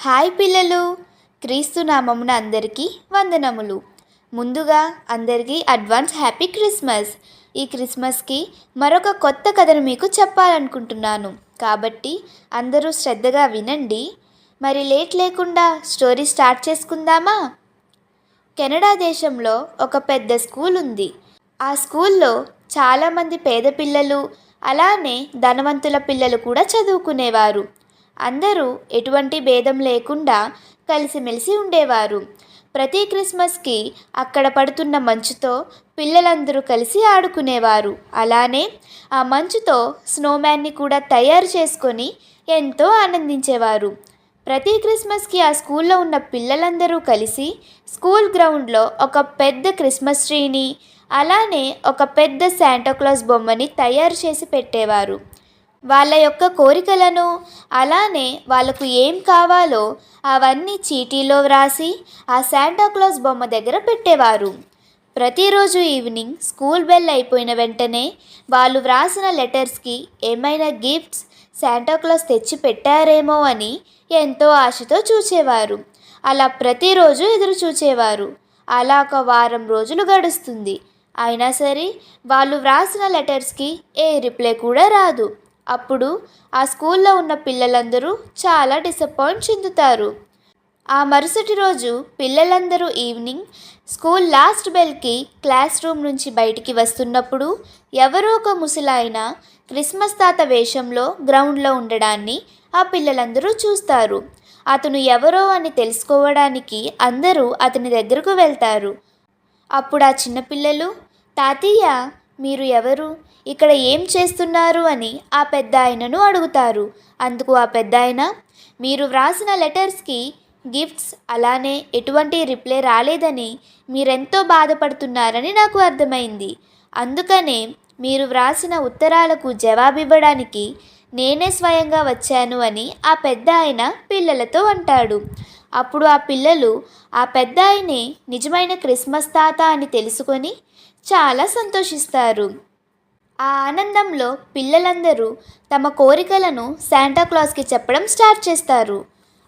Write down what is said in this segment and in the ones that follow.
Hi పిల్లలు, క్రీస్తు నామమున అందరికీ వందనములు. ముందుగా అందరికీ అడ్వాన్స్ హ్యాపీ క్రిస్మస్. ఈ క్రిస్మస్కి మరొక కొత్త కథను మీకు చెప్పాలనుకుంటున్నాను, కాబట్టి అందరూ శ్రద్ధగా వినండి. మరి లేట్ లేకుండా స్టోరీ స్టార్ట్ చేసుకుందామా? కెనడా దేశంలో ఒక పెద్ద స్కూల్ ఉంది. ఆ స్కూల్లో చాలామంది పేద పిల్లలు, అలానే ధనవంతుల పిల్లలు కూడా చదువుకునేవారు. అందరూ ఎటువంటి భేదం లేకుండా కలిసిమెలిసి ఉండేవారు. ప్రతి క్రిస్మస్కి అక్కడ పడుతున్న మంచుతో పిల్లలందరూ కలిసి ఆడుకునేవారు. అలానే ఆ మంచుతో స్నోమ్యాన్ని కూడా తయారు చేసుకొని ఎంతో ఆనందించేవారు. ప్రతి క్రిస్మస్కి ఆ స్కూల్లో ఉన్న పిల్లలందరూ కలిసి స్కూల్ గ్రౌండ్లో ఒక పెద్ద క్రిస్మస్ ట్రీని, అలానే ఒక పెద్ద శాంటాక్లాస్ బొమ్మని తయారు చేసి పెట్టేవారు. వాళ్ళ యొక్క కోరికలను, అలానే వాళ్ళకు ఏం కావాలో అవన్నీ చీటీలో వ్రాసి ఆ శాంటాక్లాస్ బొమ్మ దగ్గర పెట్టేవారు. ప్రతిరోజు ఈవినింగ్ స్కూల్ బెల్ అయిపోయిన వెంటనే వాళ్ళు వ్రాసిన లెటర్స్కి ఏమైనా గిఫ్ట్స్ శాంటాక్లాస్ తెచ్చి పెట్టారేమో అని ఎంతో ఆశతో చూసేవారు. అలా ప్రతిరోజు ఎదురు చూచేవారు. అలా ఒక వారం రోజులు గడుస్తుంది. అయినా సరే వాళ్ళు వ్రాసిన లెటర్స్కి ఏ రిప్లై కూడా రాదు. అప్పుడు ఆ స్కూల్లో ఉన్న పిల్లలందరూ చాలా డిసప్పాయింట్ చెందుతారు. ఆ మరుసటి రోజు పిల్లలందరూ ఈవినింగ్ స్కూల్ లాస్ట్ బెల్కి క్లాస్ రూమ్ నుంచి బయటికి వస్తున్నప్పుడు ఎవరో ఒక ముసలాయన క్రిస్మస్ తాత వేషంలో గ్రౌండ్లో ఉండడాన్ని ఆ పిల్లలందరూ చూస్తారు. అతను ఎవరో అని తెలుసుకోవడానికి అందరూ అతని దగ్గరకు వెళ్తారు. అప్పుడు ఆ చిన్నపిల్లలు, తాతయ్య మీరు ఎవరు, ఇక్కడ ఏం చేస్తున్నారు అని ఆ పెద్ద ఆయనను అడుగుతారు. అందుకు ఆ పెద్ద ఆయన, మీరు వ్రాసిన లెటర్స్కి గిఫ్ట్స్ అలానే ఎటువంటి రిప్లై రాలేదని మీరెంతో బాధపడుతున్నారని నాకు అర్థమైంది. అందుకనే మీరు వ్రాసిన ఉత్తరాలకు జవాబివ్వడానికి నేనే స్వయంగా వచ్చాను అని ఆ పెద్ద ఆయన పిల్లలతో అంటాడు. అప్పుడు ఆ పిల్లలు ఆ పెద్ద ఆయనే నిజమైన క్రిస్మస్ తాత అని తెలుసుకొని చాలా సంతోషిస్తారు. ఆ ఆనందంలో పిల్లలందరూ తమ కోరికలను శాంటాక్లాస్కి చెప్పడం స్టార్ట్ చేస్తారు.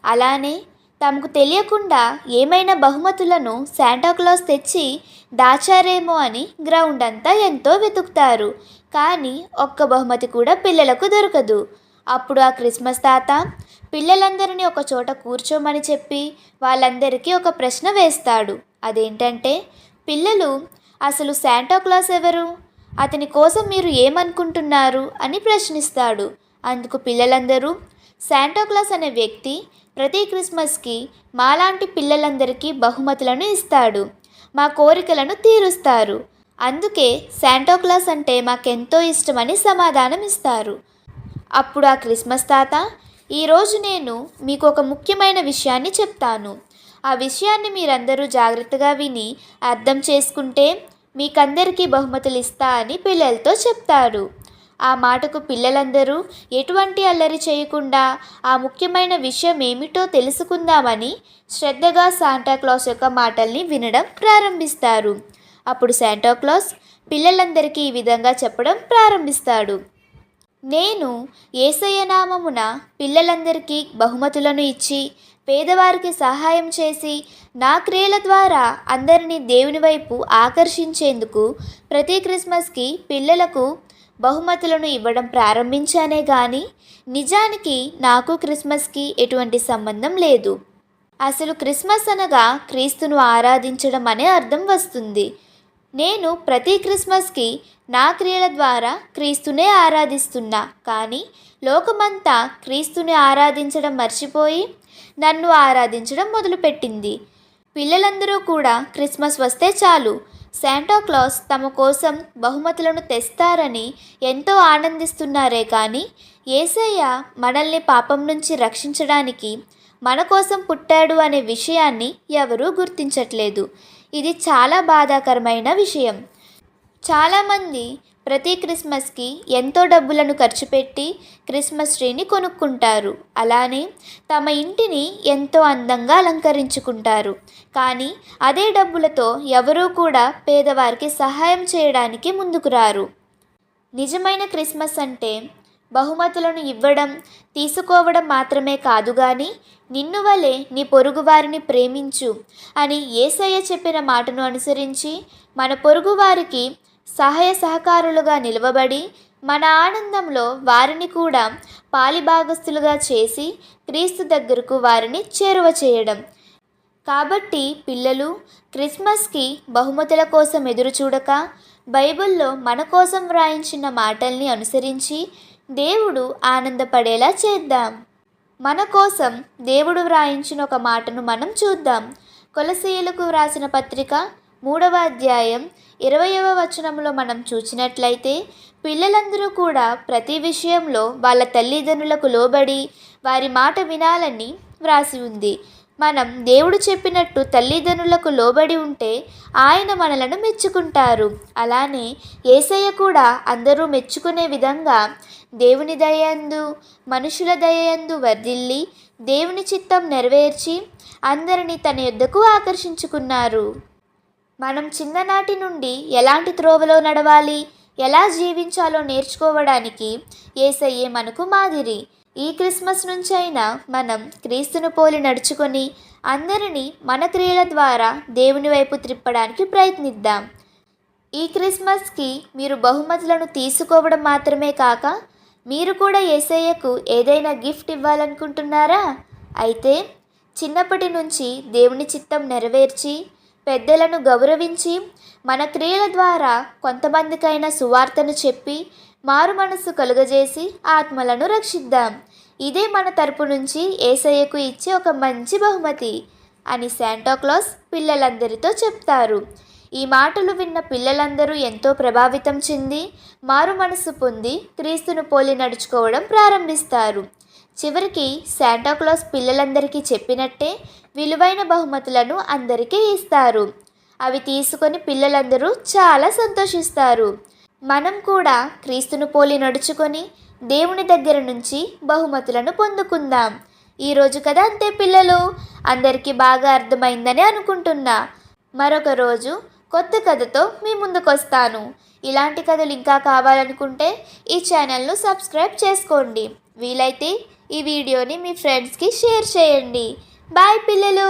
అలానే తమకు తెలియకుండా ఏమైనా బహుమతులను శాంటాక్లాస్ తెచ్చి దాచారేమో అని గ్రౌండ్ అంతా ఎంతో వెతుకుతారు. కానీ ఒక్క బహుమతి కూడా పిల్లలకు దొరకదు. అప్పుడు ఆ క్రిస్మస్ తాత పిల్లలందరినీ ఒక చోట కూర్చోమని చెప్పి వాళ్ళందరికీ ఒక ప్రశ్న వేస్తాడు. అదేంటంటే, పిల్లలు, అసలు శాంటాక్లాస్ ఎవరు, అతని కోసం మీరు ఏమనుకుంటున్నారు అని ప్రశ్నిస్తాడు. అందుకు పిల్లలందరూ, శాంటాక్లాస్ అనే వ్యక్తి ప్రతి క్రిస్మస్కి మాలాంటి పిల్లలందరికీ బహుమతులను ఇస్తాడు, మా కోరికలను తీరుస్తారు, అందుకే శాంటాక్లాస్ అంటే మాకెంతో ఇష్టమని సమాధానం ఇస్తారు. అప్పుడు ఆ క్రిస్మస్ తాత, ఈరోజు నేను మీకు ఒక ముఖ్యమైన విషయాన్ని చెప్తాను. ఆ విషయాన్ని మీరందరూ జాగ్రత్తగా విని అర్థం చేసుకుంటే మీకందరికీ బహుమతులు ఇస్తా అని పిల్లలతో చెప్తారు. ఆ మాటకు పిల్లలందరూ ఎటువంటి అల్లరి చేయకుండా ఆ ముఖ్యమైన విషయం ఏమిటో తెలుసుకుందామని శ్రద్ధగా శాంటాక్లాస్ యొక్క మాటల్ని వినడం ప్రారంభిస్తారు. అప్పుడు శాంటాక్లాస్ పిల్లలందరికీ ఈ విధంగా చెప్పడం ప్రారంభిస్తాడు. నేను యేసయ్య నామమున పిల్లలందరికీ బహుమతులను ఇచ్చి పేదవారికి సహాయం చేసి నా క్రియల ద్వారా అందరినీ దేవుని వైపు ఆకర్షించేందుకు ప్రతి క్రిస్మస్కి పిల్లలకు బహుమతులను ఇవ్వడం ప్రారంభించానే కానీ నిజానికి నాకు క్రిస్మస్కి ఎటువంటి సంబంధం లేదు. అసలు క్రిస్మస్ అనగా క్రీస్తును ఆరాధించడం అనే అర్థం వస్తుంది. నేను ప్రతి క్రిస్మస్కి నా క్రియల ద్వారా క్రీస్తునే ఆరాధిస్తున్నా, కానీ లోకమంతా క్రీస్తుని ఆరాధించడం మర్చిపోయి నన్ను ఆరాధించడం మొదలుపెట్టింది. పిల్లలందరూ కూడా క్రిస్మస్ వస్తే చాలు శాంటాక్లాస్ తమ కోసం బహుమతులను తెస్తారని ఎంతో ఆనందిస్తున్నారే కానీ యేసయ్య మనల్ని పాపం నుంచి రక్షించడానికి మన కోసం పుట్టాడు అనే విషయాన్ని ఎవరూ గుర్తించట్లేదు. ఇది చాలా బాధాకరమైన విషయం. చాలామంది ప్రతి క్రిస్మస్కి ఎంతో డబ్బులను ఖర్చు పెట్టి క్రిస్మస్ ట్రీని కొనుక్కుంటారు. అలానే తమ ఇంటిని ఎంతో అందంగా అలంకరించుకుంటారు. కానీ అదే డబ్బులతో ఎవరూ కూడా పేదవారికి సహాయం చేయడానికి ముందుకు రారు. నిజమైన క్రిస్మస్ అంటే బహుమతులను ఇవ్వడం, తీసుకోవడం మాత్రమే కాదు గాని నిన్ను వలె నీ పొరుగువారిని ప్రేమించు అని యేసయ్య చెప్పిన మాటను అనుసరించి మన పొరుగువారికి సహాయ సహకారులుగా నిలవబడి మన ఆనందంలో వారిని కూడా పాలిభాగస్తులుగా చేసి క్రీస్తు దగ్గరకు వారిని చేరువ చేయడం. కాబట్టి పిల్లలు, క్రిస్మస్కి బహుమతుల కోసం ఎదురు చూడక బైబిల్లో మన కోసం వ్రాయించిన మాటల్ని అనుసరించి దేవుడు ఆనందపడేలా చేద్దాం. మన కోసం దేవుడు వ్రాయించిన ఒక మాటను మనం చూద్దాం. కొలసీయులకు వ్రాసిన పత్రిక 3వ అధ్యాయం 20వ వచనంలో మనం చూసినట్లయితే, పిల్లలందరూ కూడా ప్రతి విషయంలో వాళ్ళ తల్లిదండ్రులకు లోబడి వారి మాట వినాలని వ్రాసి ఉంది. మనం దేవుడు చెప్పినట్టు తల్లిదండ్రులకు లోబడి ఉంటే ఆయన మనలను మెచ్చుకుంటారు. అలానే యేసయ్య కూడా అందరూ మెచ్చుకునే విధంగా దేవుని దయయందు మనుషుల దయయందు వర్ధిల్లి దేవుని చిత్తం నెరవేర్చి అందరినీ తన యొద్దకు ఆకర్షించుకున్నారు. మనం చిన్ననాటి నుండి ఎలాంటి త్రోవలో నడవాలి, ఎలా జీవించాలో నేర్చుకోవడానికి యేసయ్యే మనకు మాదిరి. ఈ క్రిస్మస్ నుంచైనా మనం క్రీస్తును పోలి నడుచుకొని అందరినీ మన క్రియల ద్వారా దేవుని వైపు త్రిప్పడానికి ప్రయత్నిద్దాం. ఈ క్రిస్మస్కి మీరు బహుమతులను తీసుకోవడం మాత్రమే కాక మీరు కూడా యేసయ్యకు ఏదైనా గిఫ్ట్ ఇవ్వాలనుకుంటున్నారా? అయితే చిన్నప్పటి నుంచి దేవుని చిత్తం నెరవేర్చి పెద్దలను గౌరవించి మన క్రియల ద్వారా కొంతమందికైనా సువార్తను చెప్పి మారు మనస్సు కలుగజేసి ఆత్మలను రక్షిద్దాం. ఇదే మన తరపు నుంచి యేసయ్యకు ఇచ్చే ఒక మంచి బహుమతి అని శాంటాక్లాస్ పిల్లలందరితో చెప్తారు. ఈ మాటలు విన్న పిల్లలందరూ ఎంతో ప్రభావితం చెంది మారు మనస్సు పొంది క్రీస్తును పోలి నడుచుకోవడం ప్రారంభిస్తారు. చివరికి శాంటాక్లాస్ పిల్లలందరికీ చెప్పినట్టే విలువైన బహుమతులను అందరికీ ఇస్తారు. అవి తీసుకొని పిల్లలందరూ చాలా సంతోషిస్తారు. మనం కూడా క్రీస్తును పోలి నడుచుకొని దేవుని దగ్గర నుంచి బహుమతులను పొందుకుందాం. ఈరోజు కదా అంతే పిల్లలు, అందరికీ బాగా అర్థమైందని అనుకుంటున్నా. మరొక రోజు కొత్త కథతో మీ ముందుకు వస్తాను. ఇలాంటి కథలు ఇంకా కావాలనుకుంటే ఈ ఛానల్ను సబ్స్క్రైబ్ చేసుకోండి. వీలైతే ఈ వీడియోని మీ ఫ్రెండ్స్కి షేర్ చేయండి. బాయ్ పిల్లలు.